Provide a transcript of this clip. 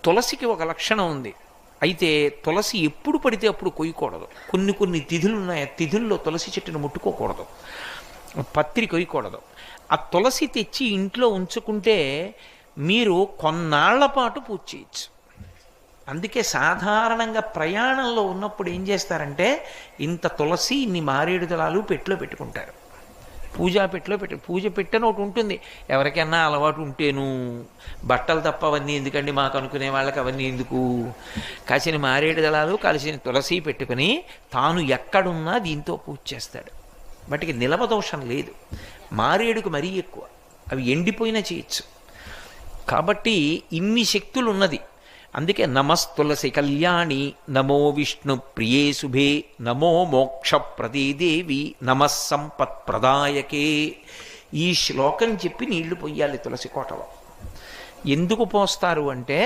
తులసికి ఒక లక్షణం ఉంది. అయితే తులసి ఎప్పుడు పడితే అప్పుడు కొయ్యకూడదు. కొన్ని కొన్ని తిథులు ఉన్నాయి, ఆ తిథుల్లో తులసి చెట్టును ముట్టుకోకూడదు, పత్రి కొయ్యకూడదు. ఆ తులసి తెచ్చి ఇంట్లో ఉంచుకుంటే మీరు కొన్నాళ్ల పాటు పూజ చేయొచ్చు. అందుకే సాధారణంగా ప్రయాణంలో ఉన్నప్పుడు ఏం చేస్తారంటే ఇంత తులసి ఇన్ని మారేడు దళాలు పెట్టిలో పెట్టుకుంటారు. పూజ పెట్టని ఒకటి ఉంటుంది. ఎవరికైనా అలవాటు ఉంటేను, బట్టలు తప్ప అవన్నీ ఎందుకండి మాకు అనుకునే వాళ్ళకి అవన్నీ ఎందుకు, కాసిన మారేడు దళాలు కలిసిన తులసి పెట్టుకుని తాను ఎక్కడున్నా దీంతో పూజ చేస్తాడు. వాటికి నిలవ దోషం లేదు. మారేడుకు మరీ ఎక్కువ, అవి ఎండిపోయినా చేయొచ్చు. కాబట్టి ఇన్ని శక్తులు ఉన్నది. అందుకే నమస్తులసి కళ్యాణి, నమో విష్ణు ప్రియే శుభే, నమో మోక్ష ప్రదేదేవి, నమః సంపత్ ప్రదాయకే. ఈ శ్లోకం చెప్పి నీళ్లు పొయ్యాలి తులసి కోటలో. ఎందుకు పోస్తారు అంటే